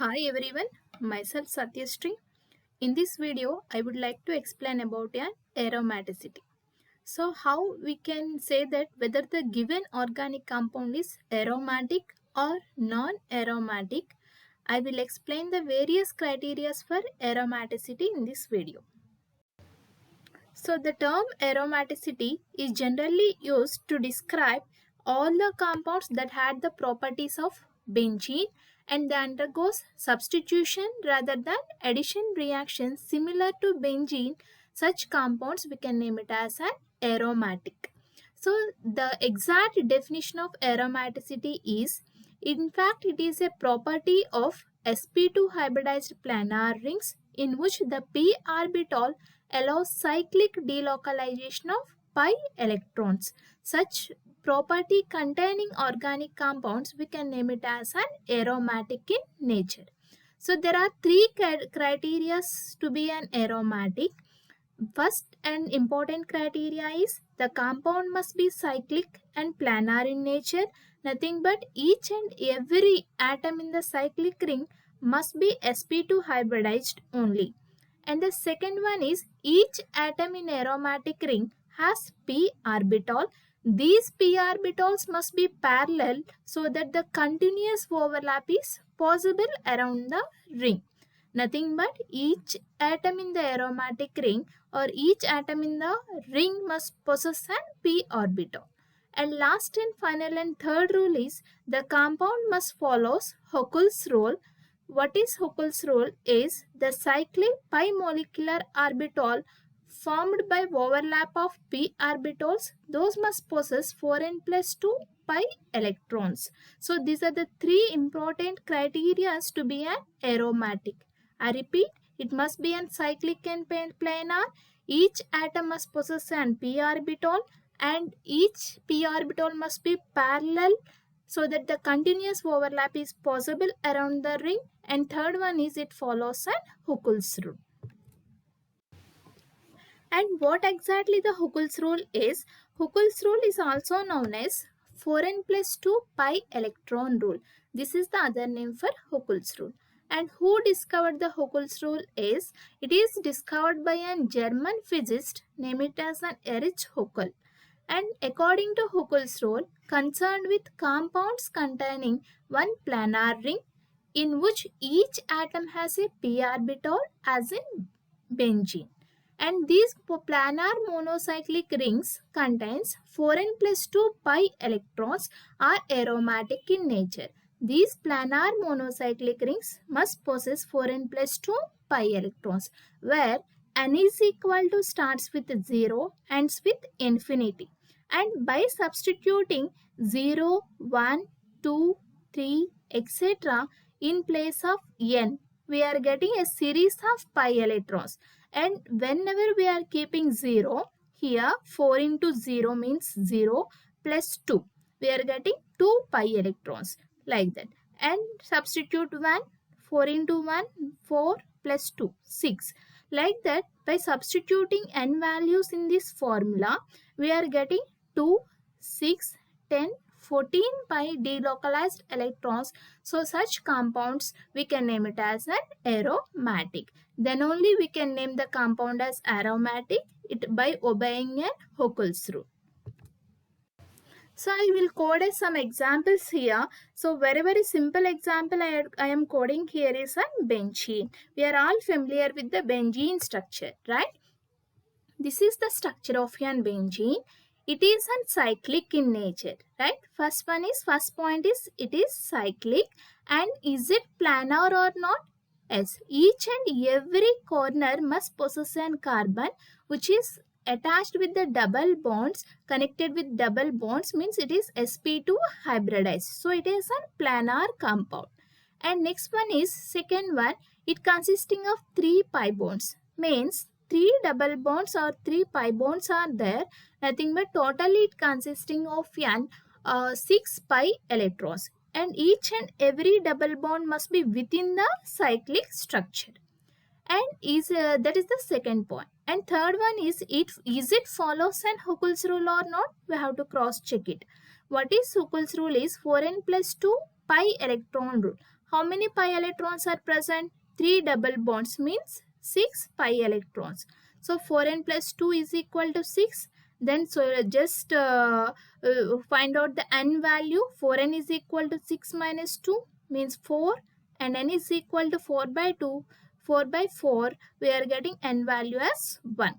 Hi everyone, myself Satyashree. In this video, I would like to explain about an aromaticity. So, how we can say that whether the given organic compound is aromatic or non-aromatic. I will explain the various criteria for aromaticity in this video. So, the term aromaticity is generally used to describe all the compounds that had the properties of benzene and they undergoes substitution rather than addition reaction similar to benzene. Such compounds we can name it as an aromatic. So, the exact definition of aromaticity is, in fact, it is a property of sp2 hybridized planar rings in which the p orbital allows cyclic delocalization of pi electrons. Such property containing organic compounds, we can name it as an aromatic in nature. So there are three criteria to be an aromatic. First and important criteria is the compound must be cyclic and planar in nature. Nothing but each and every atom in the cyclic ring must be sp2 hybridized only. And the second one is each atom in aromatic ring has p orbital. These p orbitals must be parallel so that the continuous overlap is possible around the ring. Nothing but each atom in the aromatic ring or each atom in the ring must possess an p orbital. And last and final and third rule is the compound must follows Huckel's rule. What is Huckel's rule is the cyclic pi molecular orbital formed by overlap of p orbitals, those must possess 4n plus 2 pi electrons. So these are the three important criteria to be an aromatic. I repeat, it must be an cyclic and planar. Each atom must possess an p orbital and each p orbital must be parallel so that the continuous overlap is possible around the ring. And third one is it follows an Huckel's rule. And what exactly the Huckel's rule is? Huckel's rule is also known as 4n plus 2 pi electron rule. This is the other name for Huckel's rule. And who discovered the Huckel's rule is, it is discovered by a German physicist named it as an Erich Huckel. And according to Huckel's rule, concerned with compounds containing one planar ring in which each atom has a p orbital as in benzene. And these planar monocyclic rings contains 4n plus 2 pi electrons are aromatic in nature. These planar monocyclic rings must possess 4n plus 2 pi electrons, where n is equal to starts with 0, ends with infinity. And by substituting 0, 1, 2, 3, etc. in place of n, we are getting a series of pi electrons. And whenever we are keeping 0, here 4 into 0 means 0 plus 2. We are getting 2 pi electrons like that. And substitute 1, 4 into 1, 4 plus 2, 6. Like that, by substituting n values in this formula, we are getting 2, 6, 10, 14 pi delocalized electrons. So such compounds we can name it as an aromatic. Then only we can name the compound as aromatic by obeying an Huckel's rule. So I will code some examples here. So very simple example I am coding here is a benzene. We are all familiar with the benzene structure, right? This is the structure of an benzene. It is cyclic in nature, right? First point is it is cyclic. And is it planar or not? Yes. Each and every corner must possess an carbon which is attached with the double bonds, connected with double bonds, means it is sp2 hybridized. So it is a planar compound. And next one is second one, it consisting of 3 pi bonds, means 3 double bonds or 3 pi bonds are there. Nothing but totally it consisting of 6 pi electrons. And each and every double bond must be within the cyclic structure. And that is the second point. And third one is it follows an Huckel's rule or not? We have to cross check it. What is Huckel's rule is 4n plus 2 pi electron rule. How many pi electrons are present? 3 double bonds means 6 pi electrons. So 4n plus 2 is equal to 6. Then so just find out the n value. 4n is equal to 6 minus 2 means 4, and n is equal to 4 by 2. 4 by 4 we are getting n value as 1.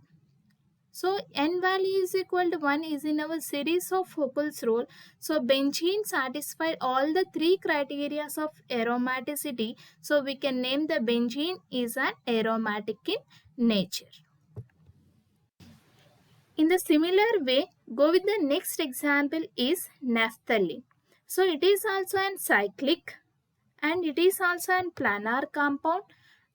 So n value is equal to 1 is in our series of Huckel's rule. So benzene satisfied all the three criteria of aromaticity. So we can name the benzene is an aromatic in nature. In the similar way, go with the next example is naphthalene. So it is also an cyclic and it is also an planar compound,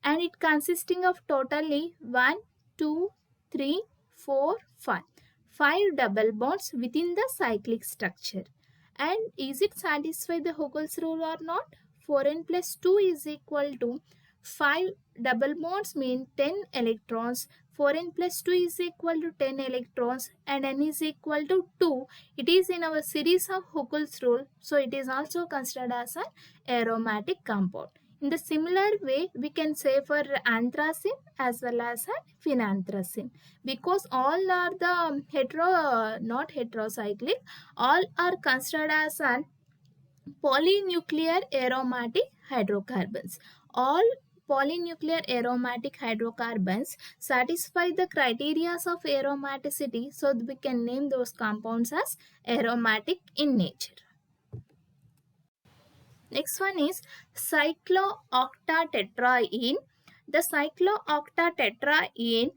and it consisting of totally 1, 2, 3, 4, 5. 5 double bonds within the cyclic structure. And is it satisfy the Huckel's rule or not? 4n plus 2 is equal to 5 double bonds mean 10 electrons. 4n plus 2 is equal to 10 electrons and n is equal to 2. It is in our series of Huckel's rule. So it is also considered as an aromatic compound. In the similar way, we can say for anthracene as well as phenanthracene, because all are the not heterocyclic, all are considered as an polynuclear aromatic hydrocarbons. All polynuclear aromatic hydrocarbons satisfy the criteria of aromaticity, so we can name those compounds as aromatic in nature. Next one is cyclooctatetraene. The cyclooctatetraene,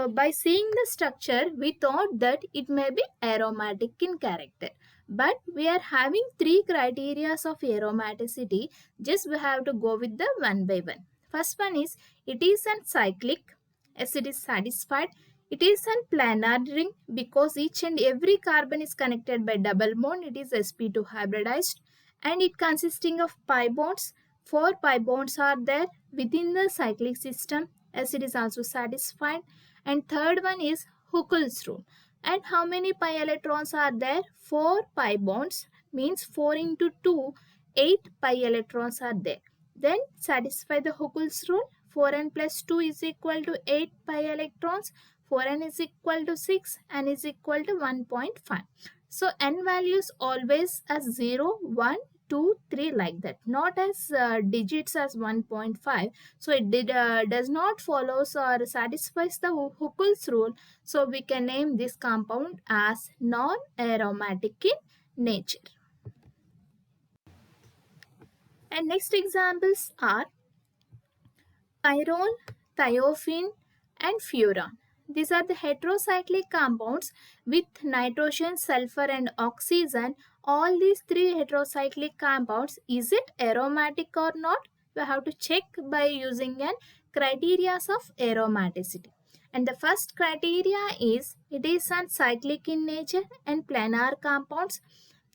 by seeing the structure, we thought that it may be aromatic in character. But we are having three criteria of aromaticity. Just we have to go with the one by one. First one is it is an cyclic, as it is satisfied. It is an planar ring because each and every carbon is connected by double bond. It is sp2 hybridized, and it consisting of pi bonds. 4 pi bonds are there within the cyclic system, as it is also satisfied. And third one is Huckel's rule. And how many pi electrons are there? 4 pi bonds means 4 into 2, 8 pi electrons are there. Then satisfy the Huckel's rule. 4n plus 2 is equal to 8 pi electrons. 4n is equal to 6 and is equal to 1.5. So n values always as 0, 1, 2, 3 like that, not as digits as 1.5. So it does not follows or satisfies the Huckel's rule. So we can name this compound as non-aromatic in nature. And next examples are pyrrole, thiophene and furan. These are the heterocyclic compounds with nitrogen, sulfur and oxygen. All these three heterocyclic compounds, is it aromatic or not? We have to check by using an criteria of aromaticity. And the first criteria is it is an cyclic in nature and planar compounds.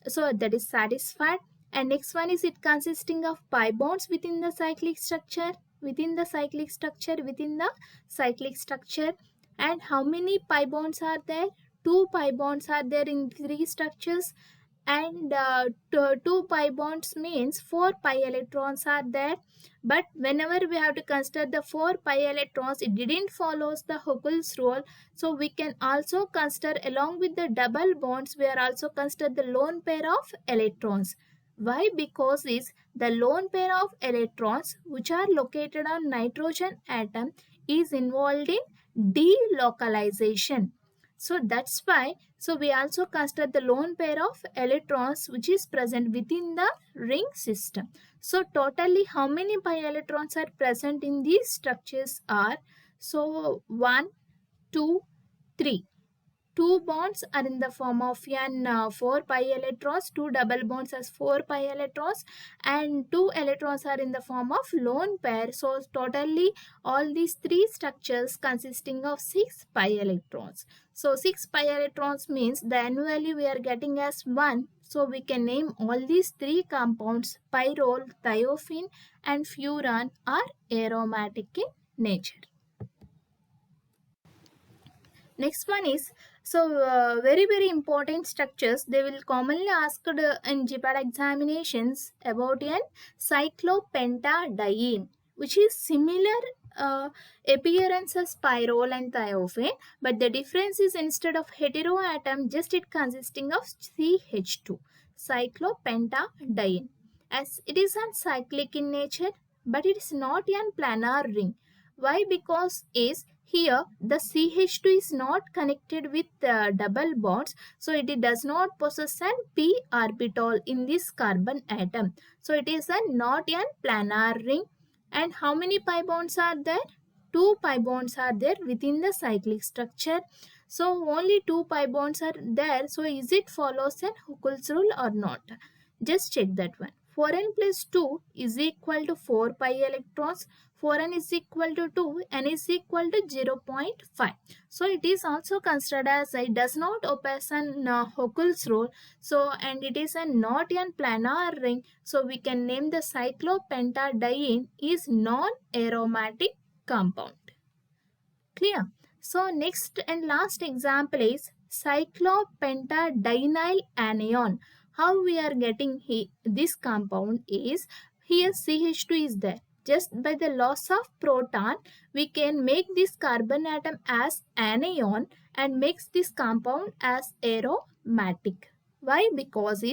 So that is satisfied. And next one is it consisting of pi bonds within the cyclic structure, and how many pi bonds are there? 2 pi bonds are there in three structures, and 2 pi bonds means 4 pi electrons are there. But whenever we have to consider the 4 pi electrons, it didn't follows the Huckel's rule. So we can also consider along with the double bonds, we are also consider the lone pair of electrons. Why? Because is the lone pair of electrons which are located on nitrogen atom is involved in delocalization. So that's why, so we also consider the lone pair of electrons which is present within the ring system. So totally how many pi electrons are present in these structures are, so 1, 2, 3. 2 bonds are in the form of an 4 pi electrons, 2 double bonds as 4 pi electrons, and 2 electrons are in the form of lone pair. So totally all these three structures consisting of 6 pi electrons. So 6 pi electrons means the n value we are getting as 1. So we can name all these three compounds, pyrrole, thiophene and furan, are aromatic in nature. Next one is, very important structures they will commonly asked in GPAT examinations about an cyclopentadiene, which is similar uh, appearance as pyrrole and thiophane, but the difference is instead of heteroatom, just it consisting of CH2, cyclopentadiene. As it is uncyclic in nature, but it is not a planar ring. Why? Because is here the CH2 is not connected with double bonds, so it does not possess an p orbital in this carbon atom. So it is a not a planar ring. And how many pi bonds are there? Two pi bonds are there within the cyclic structure. So only two pi bonds are there. So is it follows an Huckel's rule or not? Just check that one. 4n plus 2 is equal to 4 pi electrons. 4n is equal to 2, n is equal to 0.5. So it is also considered as it does not oppose an Huckel's rule. So and it is a not a planar ring. So we can name the cyclopentadiene is non-aromatic compound. Clear? So next and last example is cyclopentadienyl anion. How we are getting this compound is, here CH2 is there. Just by the loss of proton, we can make this carbon atom as anion and makes this compound as aromatic. Why? Because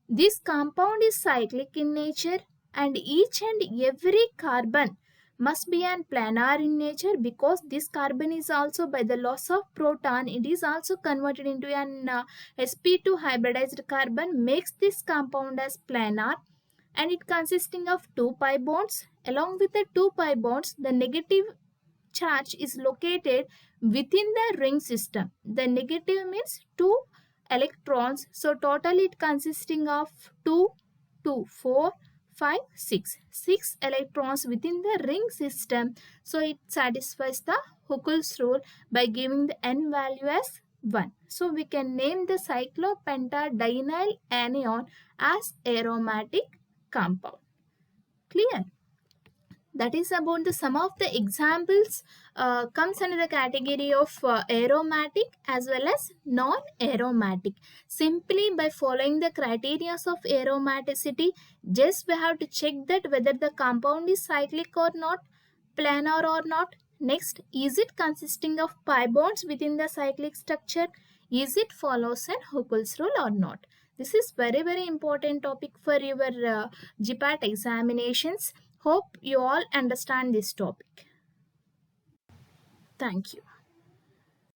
this compound is cyclic in nature and each and every carbon must be an planar in nature, because this carbon is also by the loss of proton, it is also converted into an sp2 hybridized carbon, makes this compound as planar, and it consisting of two pi bonds. Along with the two pi bonds, the negative charge is located within the ring system. The negative means two electrons, so total it consisting of 2, 2, 4, 5, 6. 6 electrons within the ring system. So it satisfies the Huckel's rule by giving the n value as 1. So we can name the cyclopentadienyl anion as aromatic compound. Clear? That is about the some of the examples comes under the category of aromatic as well as non-aromatic. Simply by following the criteria of aromaticity, just we have to check that whether the compound is cyclic or not, planar or not. Next, is it consisting of pi bonds within the cyclic structure? Is it follows an Huckel's rule or not? This is very important topic for your GPAT examinations. Hope you all understand this topic. Thank you.